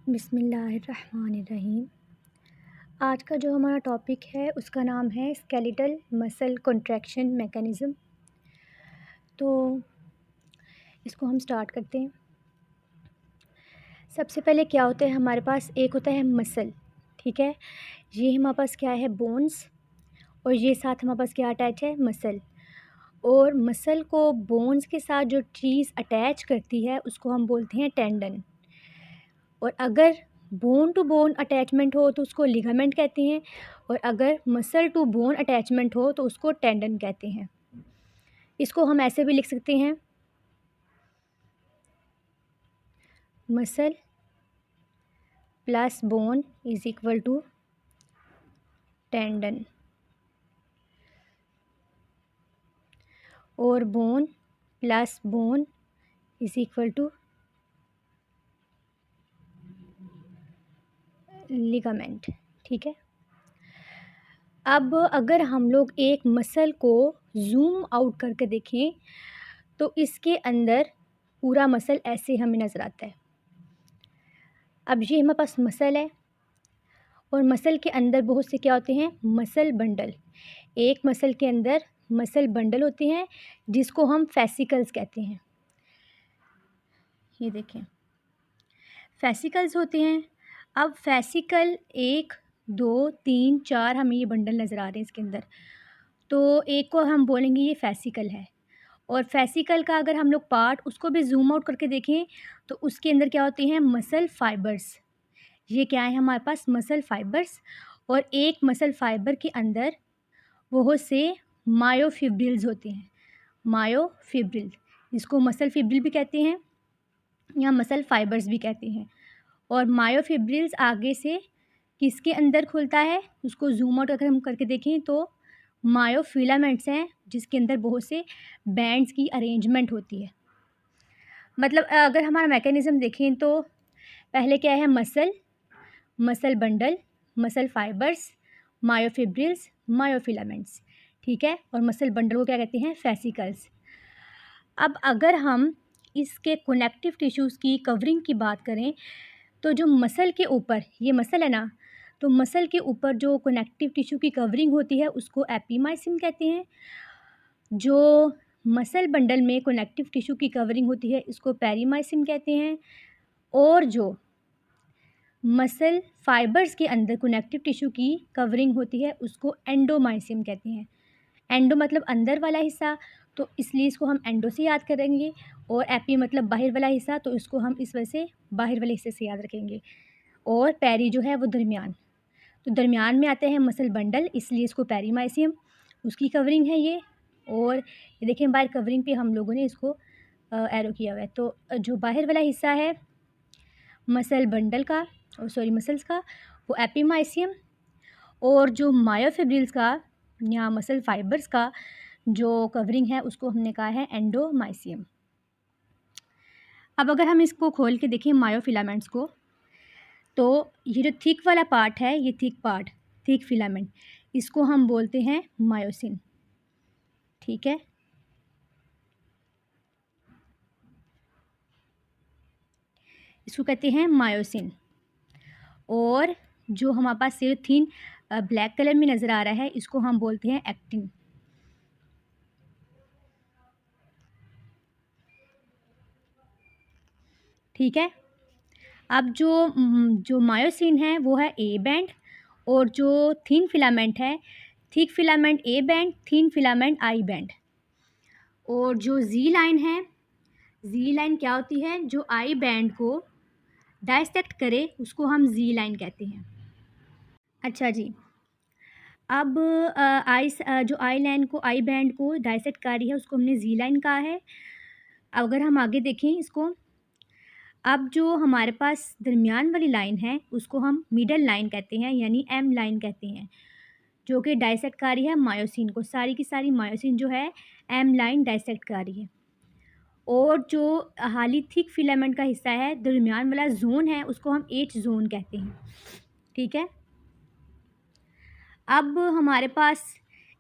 बिस्मिल्लाहिर्रहमानिर्रहीम। आज का जो हमारा टॉपिक है उसका नाम है स्केलेटल मसल कॉन्ट्रैक्शन मैकेनिज़्म। तो इसको हम स्टार्ट करते हैं। सबसे पहले क्या होता है हमारे पास, एक होता है मसल, ठीक है। ये हमारे पास क्या है, बोन्स, और ये साथ हमारे पास क्या अटैच है, मसल। और मसल को बोन्स के साथ जो चीज़ अटैच करती है उसको हम बोलते हैं टेंडन। और अगर बोन टू बोन अटैचमेंट हो तो उसको लिगामेंट कहते हैं, और अगर मसल टू बोन अटैचमेंट हो तो उसको टेंडन कहते हैं। इसको हम ऐसे भी लिख सकते हैं, muscle plus bone is equal to tendon, और bone plus bone is equal to ligament, ठीक है। अब अगर हम लोग एक मसल को जूम आउट करके देखें तो इसके अंदर पूरा मसल ऐसे हमें नज़र आता है। अब ये हमारे पास मसल है, और मसल के अंदर बहुत से क्या होते हैं, मसल बंडल। एक मसल के अंदर मसल बंडल होते हैं जिसको हम फेसिकल्स कहते हैं। ये देखें, फेसिकल्स होते हैं। अब फेसिकल 1 2 3 4 हमें ये बंडल नज़र आ रहे हैं इसके अंदर। तो एक को हम बोलेंगे ये फेसिकल है, और फेसिकल का अगर हम लोग पार्ट उसको भी जूम आउट करके देखें तो उसके अंदर क्या होते हैं, मसल फाइबर्स। ये क्या है हमारे पास, मसल फाइबर्स। और एक मसल फाइबर के अंदर बहुत से मायोफिब्रिल्स होते हैं। मायोफिब्रिल, इसको मसल फिब्रिल भी कहते हैं या मसल फाइबर्स भी कहते हैं। और मायोफिब्रिल्स आगे से किसके अंदर खुलता है, उसको जूम आउट अगर हम करके देखें तो मायोफिलामेंट्स हैं जिसके अंदर बहुत से बैंड्स की अरेंजमेंट होती है। मतलब अगर हमारा मैकेनिज़्म देखें तो पहले क्या है, muscle, muscle bundle, muscle fibres, myofibrils, myofilaments, ठीक है। और मसल बंडल को क्या कहते हैं, फेसिकल्स। अब अगर हम इसके कनेक्टिव टिश्यूज़ की कवरिंग की बात करें तो जो मसल के ऊपर, ये मसल है ना, तो मसल के ऊपर जो कनेक्टिव टिश्यू की कवरिंग होती है उसको एपिमाइसिन कहते हैं। जो मसल बंडल में कनेक्टिव टिश्यू की कवरिंग होती है इसको पेरीमाइसिन कहते हैं। और जो मसल फाइबर्स के अंदर कनेक्टिव टिश्यू की कवरिंग होती है उसको एंडोमाइसिन कहते हैं। एंडो मतलब अंदर वाला हिस्सा, तो इसलिए इसको हम एंडो से याद करेंगे, और एपी मतलब बाहर वाला हिस्सा, तो इसको हम इस वजह से बाहर वाले हिस्से से याद रखेंगे। और पेरी जो है वो दरमियान, तो दरमियान में आते हैं मसल बंडल, इसलिए इसको पेरीमाइसियम, उसकी कवरिंग है ये। और ये देखें बाहर कवरिंग पे हम लोगों ने इसको एरो किया हुआ है। तो जो बाहर वाला हिस्सा है मसल बंडल का, सॉरी मसल्स का, वो एपिमाइसियम। और जो मायोफिब्रिल्स का या मसल फाइबर्स का जो कवरिंग है उसको हमने कहा है एंडोमाइसियम। अब अगर हम इसको खोल के देखें मायोफिलामेंट्स को, तो ये जो थिक वाला पार्ट है, ये थिक पार्ट, थिक फिलामेंट, इसको हम बोलते हैं मायोसिन, ठीक है। इसको कहते हैं मायोसिन। और जो हमारे पास सिर्फ थिन ब्लैक कलर में नज़र आ रहा है इसको हम बोलते हैं एक्टिन, ठीक है। अब जो मायोसिन है वो है ए बैंड, और जो थिन फिलामेंट है, thick filament A band, thin filament I band. और जो जी लाइन है, जी लाइन क्या होती है, जो आई बैंड को डाइसेक्ट करे उसको हम जी लाइन कहते हैं। अच्छा जी, अब जो आई लाइन को, आई बैंड को डाइसेक्ट कर रही है उसको हमने जी लाइन कहा है। अगर हम आगे देखें इसको, अब जो हमारे पास दरमियान वाली लाइन है उसको हम मिडल लाइन कहते हैं, यानी एम लाइन कहते हैं, जो कि डाइसेक्ट कर रही है मायोसिन को, सारी की सारी मायोसिन जो है एम लाइन डाइसेक्ट कर रही है। और जो हाली थिक फिलामेंट का हिस्सा है, दरमियान वाला जोन है, उसको हम एच जोन कहते हैं, ठीक है। अब हमारे पास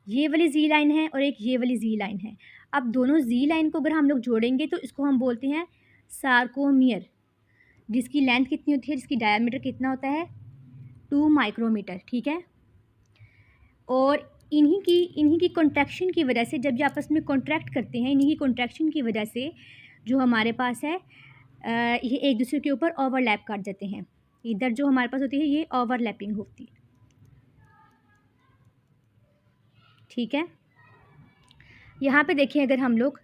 ये वाली जी लाइन है और एक ये वाली जी लाइन है। अब दोनों जी लाइन को अगर हम लोग जोड़ेंगे तो इसको हम बोलते हैं सार्कोमियर, जिसकी लेंथ कितनी होती है, जिसकी डायमीटर कितना होता है, 2 माइक्रोमीटर, ठीक है। और इन्हीं की कॉन्ट्रैक्शन की वजह से, जब ये आपस में कॉन्ट्रैक्ट करते हैं, इन्हीं की कॉन्ट्रैक्शन की वजह से जो हमारे पास है ये एक दूसरे के ऊपर ओवरलैप कर जाते हैं। इधर जो हमारे पास होती है ये ओवरलैपिंग होती है, ठीक है। यहाँ पे देखिए अगर हम लोग,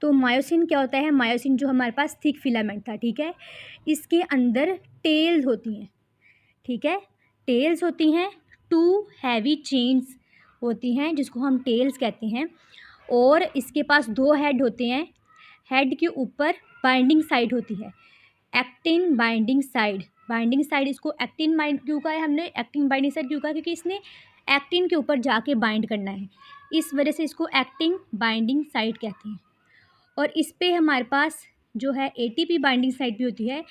तो मायोसिन क्या होता है, मायोसिन जो हमारे पास थिक फिलामेंट था, ठीक है। इसके अंदर टेल्स होती हैं, ठीक है, टेल्स होती हैं, 2 हैवी चेन्स होती हैं जिसको हम टेल्स कहते हैं। और इसके पास 2 हेड होते हैं, हेड के ऊपर बाइंडिंग साइड होती है, actin binding side. Binding side इसको एक्टिन बाइंड क्यों कहा है हमने, एक्टिन बाइंडिंग साइड क्यों कहा, क्योंकि इसने एक्टिन के ऊपर जाके बाइंड करना है, इस वजह से इसको एक्टिन बाइंडिंग साइड कहते हैं। और इस पे हमारे पास जो है एटीपी बाइंडिंग साइड भी होती है,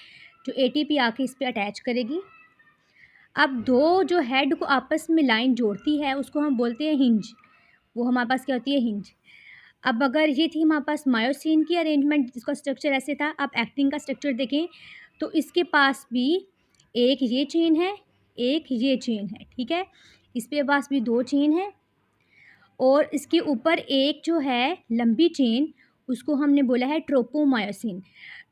जो एटीपी आके इस पे अटैच करेगी। अब 2 जो हेड को आपस में लाइन जोड़ती है उसको हम बोलते हैं हिंज, वो हमारे पास क्या होती है, हिंज। अब अगर ये थी हमारे पास मायोसिन की अरेंजमेंट, जिसका स्ट्रक्चर ऐसे था। अब एक्टिन का स्ट्रक्चर देखें तो इसके पास भी एक ये चेन है, एक ये चेन है, ठीक है। इस पे पास भी 2 चेन है और इसके ऊपर एक जो है लंबी चेन, उसको हमने बोला है ट्रोपोमायोसिन।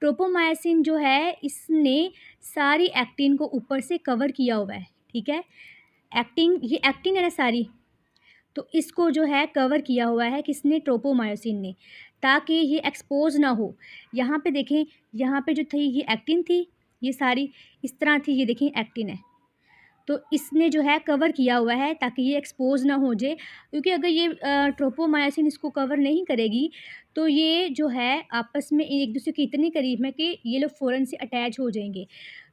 ट्रोपोमायोसिन जो है इसने सारी एक्टिन को ऊपर से कवर किया हुआ है, ठीक है। एक्टिन, ये एक्टिन है ना सारी, तो इसको जो है कवर किया हुआ है किसने, ट्रोपोमायोसिन ने, ताकि ये एक्सपोज ना हो। यहाँ पे देखें, यहाँ पे जो थी ये एक्टिन थी, ये सारी इस तरह थी, ये देखें एक्टिन है, तो इसने जो है कवर किया हुआ है ताकि ये एक्सपोज ना हो जाए। क्योंकि अगर ये ट्रोपोमायोसिन इसको कवर नहीं करेगी तो ये जो है आपस में एक दूसरे के इतने करीब है कि ये लोग फ़ौरन से अटैच हो जाएंगे।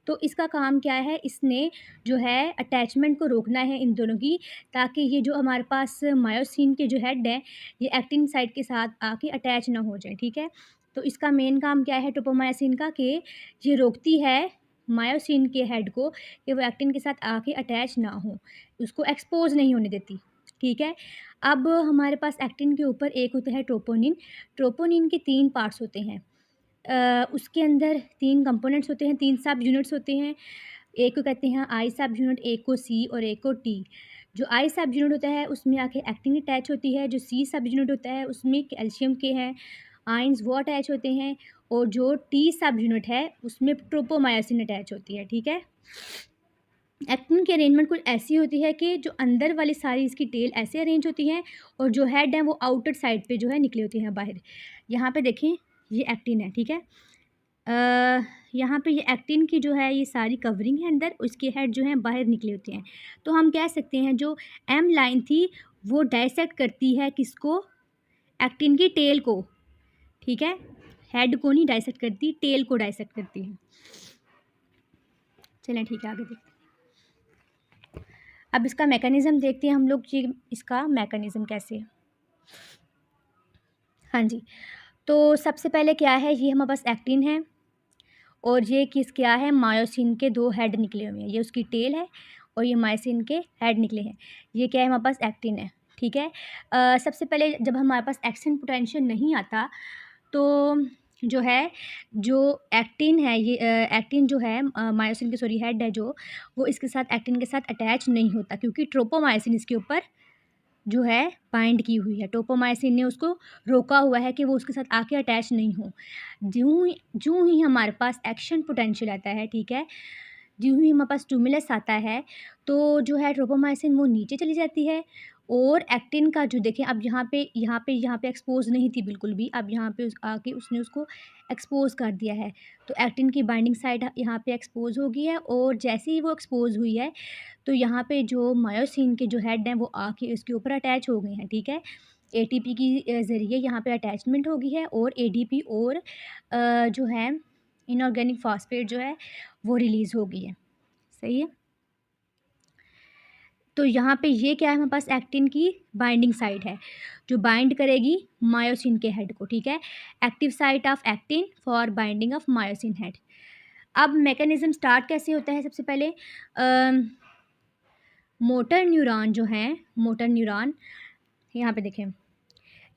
तो इसका काम क्या है, इसने जो है अटैचमेंट को रोकना है इन दोनों की, ताकि ये जो हमारे पास मायोसिन के जो हेड हैं ये एक्टिन साइड के साथ आके अटैच ना हो जाए, ठीक है। तो इसका मेन काम क्या है ट्रोपोमायोसिन का, कि ये रोकती है मायोसिन के हेड को कि वो एक्टिन के साथ आके अटैच ना हो, उसको एक्सपोज नहीं होने देती, ठीक है। अब हमारे पास एक्टिन के ऊपर एक होता है ट्रोपोनिन। ट्रोपोनिन के 3 पार्ट्स होते हैं, उसके अंदर 3 कंपोनेंट्स होते हैं, 3 सब यूनिट्स होते हैं। एक को कहते हैं आई सब यूनिट, एक को सी और एक को टी। जो आई सब यूनिट होता है उसमें आके एक्टिन अटैच होती है, जो सी सब यूनिट होता है उसमें कैल्शियम के हैं आयंस वो अटैच होते हैं, और जो टी सब यूनिट है उसमें ट्रोपोमायोसिन अटैच होती है, ठीक है। एक्टिन की अरेंजमेंट कुछ ऐसी होती है कि जो अंदर वाली सारी इसकी टेल ऐसे अरेंज होती हैं और जो हेड है वो आउटर साइड पे जो है निकली होती हैं बाहर। यहाँ पे देखें ये एक्टिन है, ठीक है। यहाँ पे ये एक्टिन की जो है ये सारी कवरिंग है अंदर, उसके हेड जो हैं बाहर निकले होते हैं। तो हम कह सकते हैं जो एम लाइन थी वो डाइसेक्ट करती है किसको, एक्टिन की टेल को, ठीक है। हेड को नहीं डाइसेक्ट करती, टेल को डाइसेक्ट करती है। चलें ठीक है, आगे देखते हैं। अब इसका मैकेनिज़्म देखते हैं हम लोग, ये इसका मैकेनिज़्म कैसे है। हाँ जी, तो सबसे पहले क्या है, ये हमारे पास एक्टिन है और ये किस क्या है, मायोसिन के 2 हेड निकले हुए हैं, ये उसकी टेल है और ये मायोसिन के हेड निकले हैं। ये क्या है, हमारे पास एक्टिन है, ठीक है। सबसे पहले जब हमारे पास एक्शन पोटेंशियल नहीं आता तो जो है, जो एक्टिन है ये एक्टिन जो है मायोसिन के सॉरी हेड है जो, वो इसके साथ एक्टिन के साथ अटैच नहीं होता, क्योंकि ट्रोपोमायोसिन इसके ऊपर जो है बाइंड की हुई है। ट्रोपोमायोसिन ने उसको रोका हुआ है कि वो उसके साथ आके अटैच नहीं हो। ज्यों ही हमारे पास एक्शन पोटेंशियल आता है, ठीक है, ज्यों ही हमारे पास स्टिमुलस आता है तो जो है ट्रोपोमायोसिन वो नीचे चली जाती है। और एक्टिन का जो देखें, अब यहाँ पे एक्सपोज नहीं थी बिल्कुल भी, अब यहाँ पे आके उसने उसको एक्सपोज कर दिया है। तो एक्टिन की बाइंडिंग साइड यहाँ पे एक्सपोज हो गई है, और जैसे ही वो एक्सपोज हुई है तो यहाँ पे जो मायोसिन के जो हेड हैं वो आके इसके ऊपर अटैच हो गए हैं, ठीक है। एटीपी की ज़रिए यहाँ पे अटैचमेंट हो गई है, और एडीपी और जो है इनऑर्गेनिक फॉस्फेट जो है वो रिलीज़ हो गई है, सही है। तो यहाँ पे ये क्या है, हमारे पास एक्टिन की बाइंडिंग साइट है जो बाइंड करेगी मायोसिन के हेड को, ठीक है। Active site of actin for binding of myosin head. अब मैकेनिज्म स्टार्ट कैसे होता है, सबसे पहले मोटर न्यूरॉन जो हैं, मोटर न्यूरॉन यहाँ पे देखें,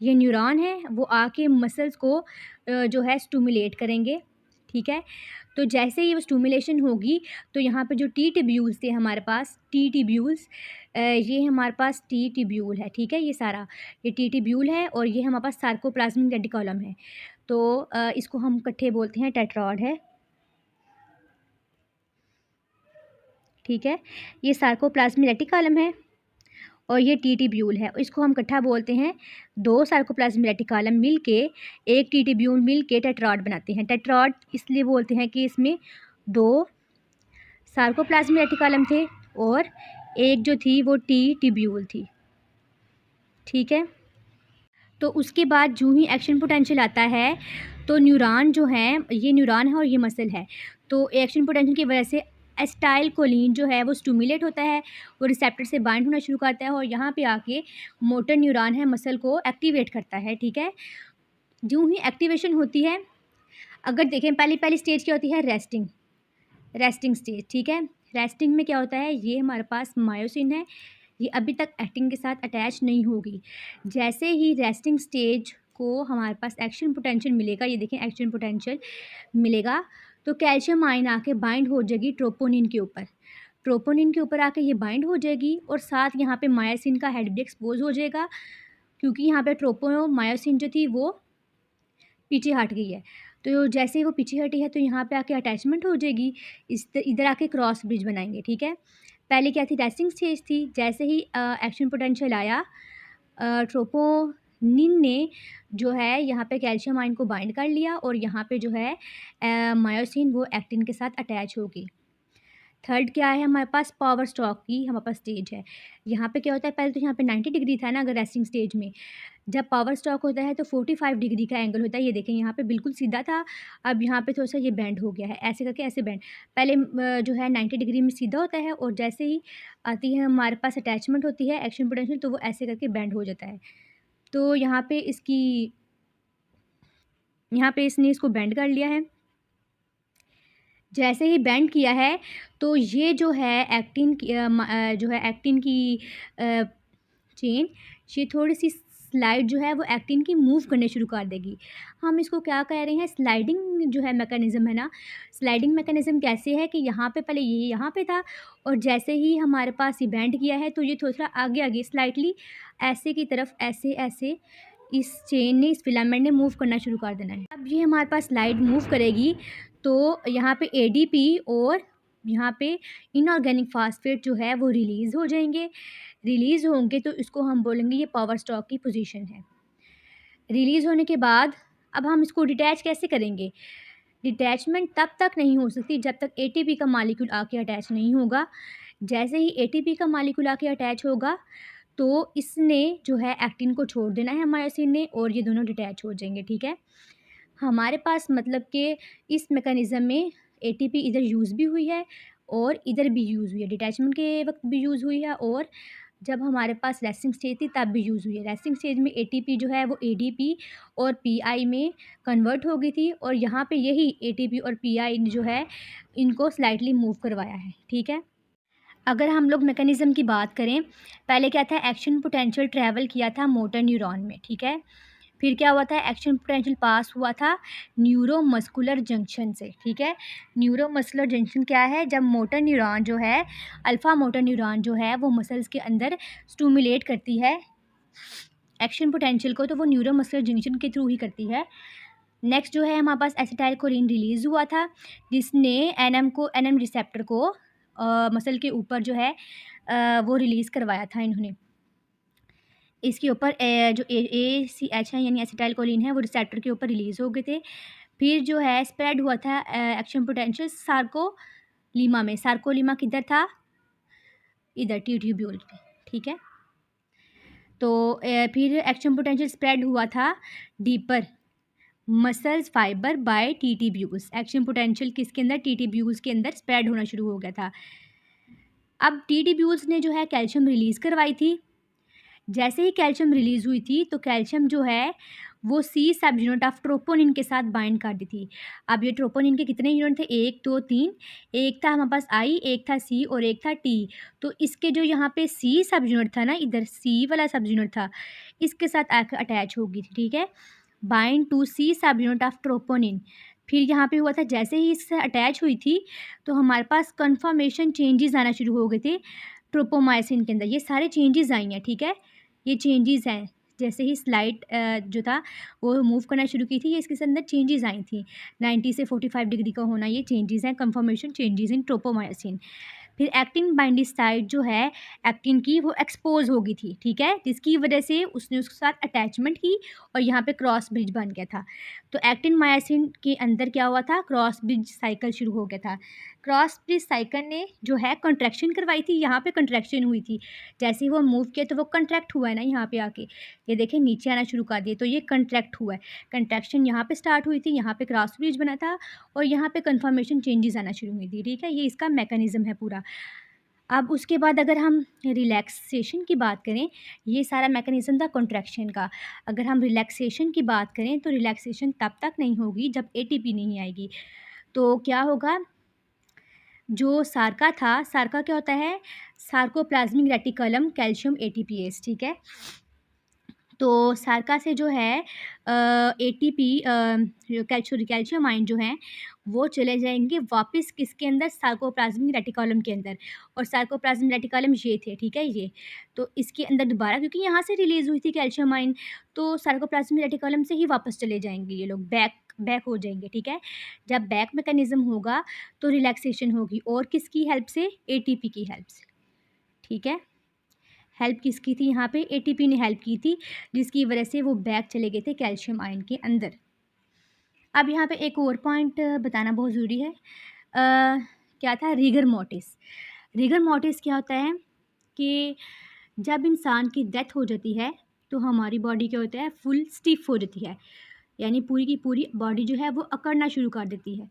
ये न्यूरॉन है वो आके मसल्स को जो है स्टिमुलेट करेंगे, ठीक है। तो जैसे ही वो स्टिमुलेशन होगी तो यहाँ पे जो टी ट्यूब्यूल्स थे हमारे पास, टी ट्यूब्यूल्स, ये हमारे पास टी ट्यूब्यूल है, ठीक है। ये सारा ये टी ट्यूब्यूल है और ये हमारे पास सार्कोप्लाज्मिक रेटिकुलम है। तो इसको हम इकट्ठे बोलते हैं टेट्राड है, ठीक है। ये सार्कोप्लाज्मिक रेटिकुलम है और ये टी ट्यूब्यूल है, इसको हम इकट्ठा बोलते हैं। दो सार्कोप्लाज्मिक रेटिकुलम मिल के, एक टी ट्यूब्यूल मिल के टेट्राड बनाते हैं। टेट्राड इसलिए बोलते हैं कि इसमें दो सार्कोप्लाज्मिक रेटिकुलम थे और एक जो थी वो टी ट्यूब्यूल थी, ठीक है। तो उसके बाद जो ही एक्शन पोटेंशियल आता है तो न्यूरॉन जो है, ये न्यूरॉन है और ये मसल है, तो एक्शन पोटेंशियल की वजह से एसिटाइल कोलिन जो है वो स्टिमुलेट होता है, वो रिसेप्टर से बाइंड होना शुरू करता है और यहाँ पे आके मोटर न्यूरॉन है मसल को एक्टिवेट करता है, ठीक है। जो ही एक्टिवेशन होती है, अगर देखें पहली स्टेज क्या होती है, रेस्टिंग स्टेज, ठीक है। रेस्टिंग में क्या होता है, ये हमारे पास मायोसिन है, ये अभी तक एक्टिन के साथ अटैच नहीं होगी। जैसे ही रेस्टिंग स्टेज को हमारे पास एक्शन पोटेंशियल मिलेगा, ये देखें एक्शन पोटेंशियल मिलेगा, तो कैल्शियम आयन आके बाइंड हो जाएगी ट्रोपोनिन के ऊपर। ट्रोपोनिन के ऊपर आके ये बाइंड हो जाएगी और साथ यहाँ पे मायोसिन का हेड भी एक्सपोज हो जाएगा, क्योंकि यहाँ पे मायोसिन जो थी वो पीछे हट गई है। तो जैसे ही वो पीछे हटी है तो यहाँ पे आके अटैचमेंट हो जाएगी, इधर आके क्रॉस ब्रिज बनाएंगे, ठीक है। पहले क्या थी, रेस्टिंग स्टेज थी। जैसे ही एक्शन पोटेंशियल आया, ट्रोपोनिन ने जो है यहाँ पे कैल्शियम आयन को बाइंड कर लिया और यहाँ पे जो है मायोसिन वो एक्टिन के साथ अटैच होगी। थर्ड क्या है हमारे पास, पावर स्ट्रोक की हमारे पास स्टेज है। यहाँ पे क्या होता है, पहले तो यहाँ पे 90 डिग्री था ना अगर रेस्टिंग स्टेज में, जब पावर स्ट्रोक होता है तो 45 डिग्री का एंगल होता है। ये देखें यहाँ पे बिल्कुल सीधा था, अब यहाँ पे थोड़ा सा ये बेंड हो गया है, ऐसे करके ऐसे बेंड। पहले जो है 90 डिग्री में सीधा होता है और जैसे ही आती है हमारे पास अटैचमेंट होती है एक्शन पोटेंशियल, तो वो ऐसे करके बेंड हो जाता है। तो यहाँ पे इसने इसको बेंड कर लिया है। जैसे ही बेंड किया है तो ये जो है एक्टिन की चेन, ये थोड़ी सी स्लाइड जो है वो एक्टिन की मूव करने शुरू कर देगी। हम इसको क्या कह रहे हैं, स्लाइडिंग जो है मैकेनिज़्म है ना। स्लाइडिंग मैकेनिज़्म कैसे है कि यहाँ पे पहले ये यहाँ पे था और जैसे ही हमारे पास ये बेंड किया है तो ये थोड़ा आगे स्लाइटली ऐसे की तरफ ऐसे इस चेन ने, इस फिलामेंट ने मूव करना शुरू कर देना है। अब ये हमारे पास स्लाइड मूव करेगी तो यहाँ पे एडीपी और यहाँ पे इनऑर्गेनिक फास्फेट जो है वो रिलीज़ हो जाएंगे। रिलीज़ होंगे तो इसको हम बोलेंगे ये पावर स्ट्रोक की पोजीशन है। रिलीज़ होने के बाद अब हम इसको डिटैच कैसे करेंगे। डिटैचमेंट तब तक नहीं हो सकती जब तक एटीपी का मॉलिक्यूल आके अटैच नहीं होगा। जैसे ही एटीपी का मॉलिक्यूल आके अटैच होगा तो इसने जो है एक्टिन को छोड़ देना है मायोसिन ने और ये दोनों डिटैच हो जाएंगे, ठीक है। हमारे पास मतलब कि इस मैकेनिज़्म में एटीपी इधर यूज़ भी हुई है और इधर भी यूज़ हुई है, डिटैचमेंट के वक्त भी यूज़ हुई है और जब हमारे पास रेस्टिंग स्टेज थी तब भी यूज़ हुई है। रेस्टिंग स्टेज में एटीपी जो है वो एडीपी और पीआई में कन्वर्ट हो गई थी और यहाँ पे यही एटीपी और पीआई जो है इनको स्लाइटली मूव करवाया है, ठीक है। अगर हम लोग मैकेनिज़्म की बात करें, पहले क्या था, एक्शन पोटेंशियल ट्रैवल किया था मोटर न्यूरॉन में, ठीक है। फिर क्या हुआ था, एक्शन पोटेंशियल पास हुआ था न्यूरोमस्कुलर जंक्शन से, ठीक है। न्यूरोमस्कुलर जंक्शन क्या है, जब मोटर न्यूरॉन जो है, अल्फ़ा मोटर न्यूरॉन जो है वो मसल्स के अंदर स्टिमुलेट करती है एक्शन पोटेंशियल को, तो वो न्यूरोमस्कुलर जंक्शन के थ्रू ही करती है। नेक्स्ट जो है हमारे पास एसिटाइल कोलिन रिलीज़ हुआ था जिसने एनएम रिसेप्टर को मसल के ऊपर जो है वो रिलीज़ करवाया था इन्होंने। इसके ऊपर जो ACH है यानी एसिटाइल कोलिन है वो रिसेप्टर के ऊपर रिलीज़ हो गए थे। फिर जो है स्प्रेड हुआ था एक्शन पोटेंशियल सार्कोलीमा में। सार्कोलीमा किधर था, इधर टी ट्यूब्यूल पे, ठीक है। तो फिर एक्शन पोटेंशियल स्प्रेड हुआ था deeper muscles fibre by T tubules. Action potential किसके अंदर, टी ट्यूब्यूल्स के अंदर स्प्रेड होना शुरू हो गया था। अब टी ट्यूब्यूल्स ने जो है कैल्शियम रिलीज़ करवाई थी। जैसे ही कैल्शियम रिलीज़ हुई थी तो कैल्शियम जो है वो सी सब यूनिट ऑफ ट्रोपोनिन के साथ बाइंड कर दी थी। अब ये ट्रोपोनिन के कितने यूनिट थे, 1 2 3, एक था हमारे पास आई, एक था सी और एक था टी। तो इसके जो यहाँ पे सी सब यूनिट था ना, इधर सी वाला सब यूनिट था, इसके साथ आकर अटैच होगी थी, ठीक है। बाइंड टू सी सब यूनिट ऑफ ट्रोपोनिन। फिर यहाँ पे हुआ था जैसे ही इससे अटैच हुई थी तो हमारे पास कन्फर्मेशन चेंजेस आना शुरू हो गए थे ट्रोपोमाइसिन के अंदर। ये सारे चेंजेस आई हैं, ठीक है, ये चेंजेस हैं। जैसे ही स्लाइड जो था वो मूव करना शुरू की थी, ये इसके अंदर चेंजेस आई थी। 90 से 45 डिग्री का होना, ये चेंजेस हैं, कन्फर्मेशन चेंजेस इन ट्रोपोमाइसिन। फिर एक्टिन बाइंडिंग साइट जो है एक्टिन की, वो एक्सपोज हो गई थी, ठीक है, जिसकी वजह से उसने उसके साथ अटैचमेंट की और यहाँ पे क्रॉस ब्रिज बन गया था। तो एक्टिन मायोसिन के अंदर क्या हुआ था, क्रॉस ब्रिज साइकिल शुरू हो गया था। क्रॉस ब्रिज साइकिल ने जो है कंट्रैक्शन करवाई थी, यहाँ पे कंट्रैक्शन हुई थी। जैसे ही वो मूव किया तो वो कंट्रैक्ट हुआ है ना, यहाँ पे आके ये देखें नीचे आना शुरू कर दिए, तो ये कंट्रैक्ट हुआ है। कंट्रैक्शन यहाँ पे स्टार्ट हुई थी, यहाँ पे क्रॉस ब्रिज बना था और यहाँ पे कन्फर्मेशन चेंजेस आना शुरू हुई थी, ठीक है, ये इसका मैकेनिज़्म है पूरा। अब उसके बाद अगर हम रिलैक्सेशन की बात करें, ये सारा मैकेनिज़्म था कॉन्ट्रैक्शन का। अगर हम रिलैक्सेशन की बात करें तो रिलैक्सेशन तब तक नहीं होगी जब एटीपी नहीं आएगी। तो क्या होगा, जो सार्का था, सार्का क्या होता है, सार्कोप्लाज़्मिक रेटिकुलम कैल्शियम एटीपीएस, ठीक है। तो सार्का से जो है एटीपी कैल्शियम आयन जो हैं वो चले जाएंगे वापस किसके अंदर, सार्कोप्लाज्मिक रेटिकुलम के अंदर। और सार्कोप्लाज्मिक रेटिकुलम ये थे, ठीक है, ये तो इसके अंदर दोबारा, क्योंकि यहाँ से रिलीज़ हुई थी कैल्शियम आयन, तो सार्कोप्लाज्मिक रेटिकुलम से ही वापस चले जाएंगे ये लोग, बैक हो जाएंगे, ठीक है। जब बैक मैकेनिज़्म होगा तो रिलैक्सेशन होगी, और किसकी हेल्प से, एटीपी की हेल्प से, ठीक है। हेल्प किसकी थी यहाँ पे, एटीपी ने हेल्प की थी, जिसकी वजह से वो बैक चले गए थे कैल्शियम आयन के अंदर। अब यहाँ पे एक और पॉइंट बताना बहुत ज़रूरी है। क्या था, रिगर मोर्टिस। रिगर मोर्टिस क्या होता है कि जब इंसान की डेथ हो जाती है तो हमारी बॉडी क्या होता है, फुल स्टिफ हो जाती है, यानी पूरी की पूरी बॉडी जो है वो अकड़ना शुरू कर देती है।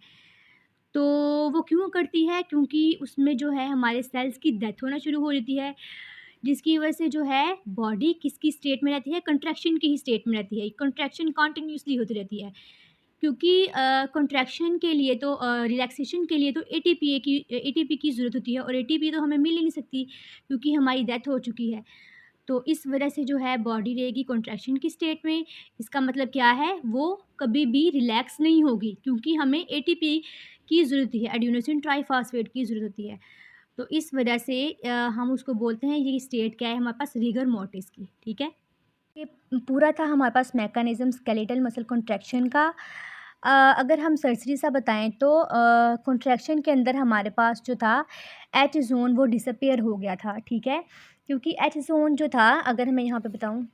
तो वो क्यों करती है, क्योंकि उसमें जो है हमारे सेल्स की डेथ होना शुरू हो जाती है, जिसकी वजह से जो है बॉडी किसकी स्टेट में रहती है, कंट्रैक्शन की ही स्टेट में रहती है। कंट्रैक्शन कंटिन्यूसली होती रहती है, क्योंकि कंट्रैक्शन के लिए तो रिलैक्सेशन के लिए तो एटीपी की ज़रूरत होती है, और एटीपी तो हमें मिल ही नहीं सकती क्योंकि हमारी डेथ हो चुकी है। तो इस वजह से जो है बॉडी रहेगी कंट्रैक्शन की स्टेट में। इसका मतलब क्या है, वो कभी भी रिलैक्स नहीं होगी, क्योंकि हमें एटीपी की ज़रूरत है, एडेनोसिन ट्राइफॉस्फेट की ज़रूरत होती है। तो इस वजह से हम उसको बोलते हैं, ये स्टेट क्या है हमारे पास, रिगर मोर्टिस की, ठीक है। ये पूरा था हमारे पास मैकेनिज़्म स्केलेटल मसल कॉन्ट्रैक्शन का। अगर हम सरसरी सा बताएं तो कॉन्ट्रैक्शन के अंदर हमारे पास जो था एच ज़ोन वो डिसअपीयर हो गया था, ठीक है, क्योंकि एच ज़ोन जो था, अगर मैं यहाँ पे बताऊँ,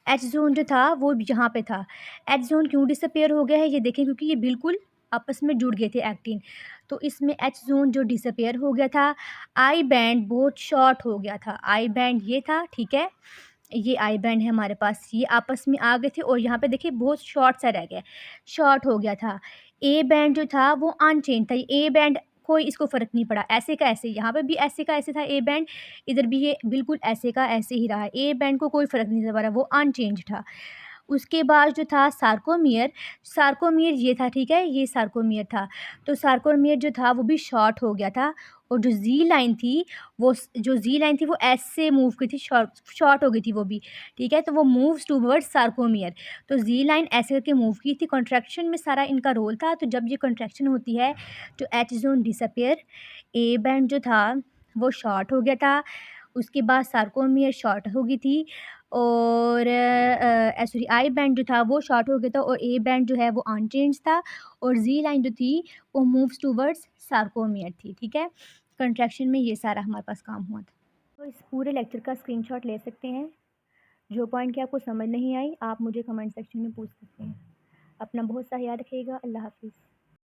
एच ज़ोन जो था वो यहाँ पे था। एच ज़ोन क्यों डिसअपीयर हो गया है ये देखें, क्योंकि ये बिल्कुल आपस में जुड़ गए थे एक्टिन, तो इसमें एच ज़ोन जो डिसअपीयर हो गया था। आई बैंड बहुत शॉर्ट हो गया था, आई बैंड ये था, ठीक है, ये आई बैंड है हमारे पास, ये आपस में आ गए थे और यहाँ पे देखिए बहुत शॉर्ट सा रह गया, शॉर्ट हो गया था। ए बैंड जो था वो अनचेंज था, ए बैंड कोई इसको फ़र्क नहीं पड़ा, ऐसे का ऐसे, यहाँ पे भी ऐसे का ऐसे था ए बैंड, इधर भी ये बिल्कुल ऐसे का ऐसे ही रहा, ए बैंड को कोई फ़र्क नहीं पड़ा, वो अनचेंज था। उसके बाद जो था सार्कोमियर, सार्कोमियर ये था, ठीक है, ये सार्कोमियर था। तो सार्कोमियर जो था वो भी शॉर्ट हो गया था, और जो ज़ी लाइन थी जो ज़ी लाइन थी वो ऐसे मूव की थी, शॉर्ट हो गई थी वो भी, ठीक है, तो वो मूव्स टूवर्ड्स सार्कोमियर। तो ज़ी लाइन ऐसे करके मूव की थी, कॉन्ट्रैक्शन में सारा इनका रोल था। तो जब ये कॉन्ट्रैक्शन होती है तो H zone disappear, A band जो था वो शॉर्ट हो गया था, उसके बाद सार्कोमियर शॉर्ट हो गई थी, और सॉरी आई बैंड जो था वो शॉर्ट हो गया था, और ए बैंड जो है वो अनचेंज था, और ज़ी लाइन जो थी वो मूव्स टूवर्ड्स सार्कोमियर थी, ठीक है। कंट्रैक्शन में ये सारा हमारे पास काम हुआ था। तो इस पूरे लेक्चर का स्क्रीनशॉट ले सकते हैं। जो पॉइंट की आपको समझ नहीं आई आप मुझे कमेंट सेक्शन में पूछ सकते हैं। अपना बहुत सा ख्याल रखिएगा। अल्लाह हाफिज़।